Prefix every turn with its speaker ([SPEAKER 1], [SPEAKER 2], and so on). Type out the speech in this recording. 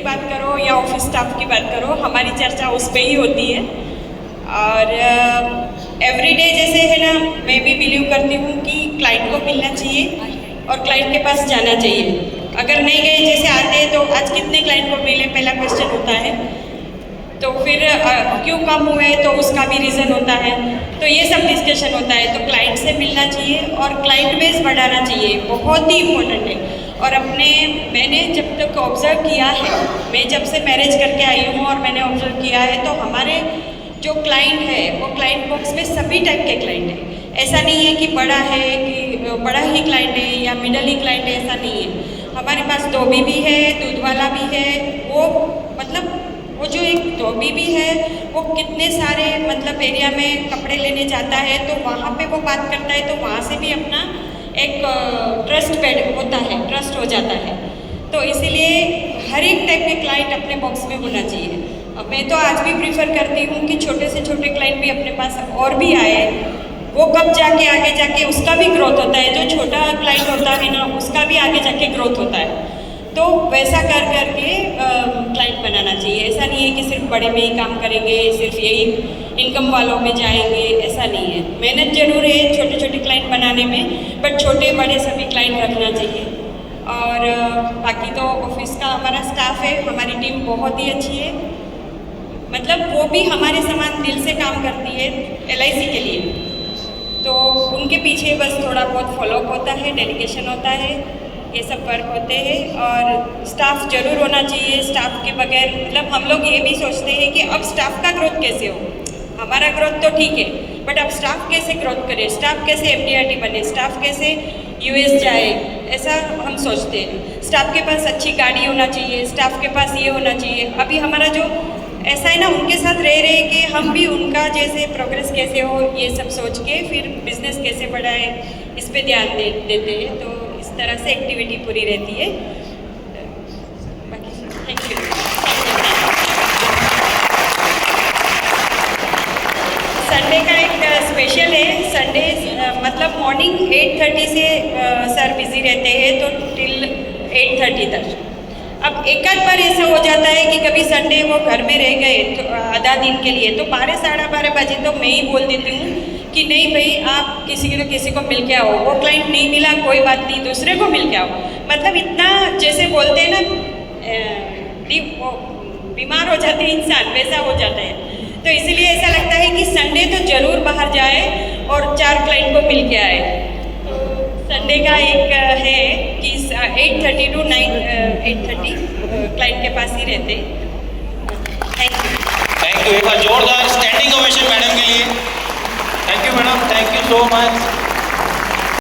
[SPEAKER 1] बात करो या ऑफिस स्टाफ की बात करो, हमारी चर्चा उस पर ही होती है। और एवरीडे जैसे है ना, मैं भी बिलीव करती हूँ कि क्लाइंट को मिलना चाहिए और क्लाइंट के पास जाना चाहिए। अगर नहीं गए, जैसे आते हैं तो आज कितने क्लाइंट को मिले, पहला क्वेश्चन होता है। तो फिर क्यों कम हुए, तो उसका भी रीज़न होता है। तो ये सब डिस्कशन होता है। तो क्लाइंट से मिलना चाहिए और क्लाइंट बेस बढ़ाना चाहिए, बहुत ही इम्पोर्टेंट है। और मैंने जब तक ऑब्ज़र्व किया है, मैं जब से मैरिज करके आई हूँ और मैंने ऑब्ज़र्व किया है, तो हमारे जो क्लाइंट है वो क्लाइंट बॉक्स में सभी टाइप के क्लाइंट हैं। ऐसा नहीं है कि बड़ा है कि बड़ा ही क्लाइंट है या मिडल ही क्लाइंट है, ऐसा नहीं है। हमारे पास धोबी भी है, दूध वाला भी है। वो मतलब वो जो एक धोबी भी है, वो कितने सारे मतलब एरिया में कपड़े लेने जाता है, तो वहाँ पे वो बात करता है, तो वहाँ से भी अपना एक ट्रस्ट पैड होता है, ट्रस्ट हो जाता है। तो इसीलिए हर एक टाइप के क्लाइंट अपने बॉक्स में होना चाहिए। अब मैं तो आज भी प्रीफर करती हूँ कि छोटे से छोटे क्लाइंट भी अपने पास और भी आए। वो कब जाके आगे जाके उसका भी ग्रोथ होता है, जो छोटा क्लाइंट होता है ना, उसका भी आगे जाके ग्रोथ होता है। तो वैसा कर करके क्लाइंट बनाना चाहिए। ऐसा नहीं है कि सिर्फ बड़े में ही काम करेंगे, सिर्फ यही इनकम वालों में जाएंगे, ऐसा नहीं है। मेहनत जरूर है छोटे छोटे क्लाइंट बनाने में, बट छोटे बड़े सभी क्लाइंट रखना चाहिए। और बाकी तो ऑफिस का हमारा स्टाफ है, हमारी टीम बहुत ही अच्छी है। मतलब वो भी हमारे समान दिल से काम करती है LIC के लिए। तो उनके पीछे बस थोड़ा बहुत फॉलोअप होता है, डेडिकेशन होता है, ये सब वर्क होते हैं। और स्टाफ जरूर होना चाहिए। स्टाफ के बगैर मतलब हम लोग ये भी सोचते हैं कि अब स्टाफ का ग्रोथ कैसे हो। हमारा ग्रोथ तो ठीक है, बट अब स्टाफ कैसे ग्रोथ करे, स्टाफ कैसे MDRT बने, स्टाफ कैसे US जाए, ऐसा हम सोचते हैं। स्टाफ के पास अच्छी गाड़ी होना चाहिए, स्टाफ के पास ये होना चाहिए। अभी हमारा जो ऐसा है ना, उनके साथ रह रहे कि हम भी उनका जैसे प्रोग्रेस कैसे हो, ये सब सोच के फिर बिजनेस कैसे बढ़ाए, इस पे ध्यान देते हैं। तो इस तरह से एक्टिविटी पूरी रहती है। बाकी थैंक यू। संडे का एक स्पेशल है। संडे मतलब मॉर्निंग 8:30 से सर बिजी रहते हैं, तो टिल 8:30 तक। अब एक आध बार ऐसा हो जाता है कि कभी संडे वो घर में रह गए तो आधा दिन के लिए, तो 12 साढ़े 12 बजे तो मैं ही बोल देती हूँ कि नहीं भाई, आप किसी को मिल के आओ। वो क्लाइंट नहीं मिला कोई बात नहीं, दूसरे को मिल के आओ। मतलब इतना जैसे बोलते हैं ना, बीमार हो जाते हैं इंसान, वैसा हो जाता है। तो इसीलिए ऐसा लगता है कि संडे तो ज़रूर बाहर जाए और 4 क्लाइंट को मिल के आए। संडे का एक है कि 8:30 to 8:30 क्लाइंट के पास ही रहते। Thank you.
[SPEAKER 2] एक बार जोरदार स्टैंडिंग ओवेशन मैडम के लिए। Thank you madam, thank you so much.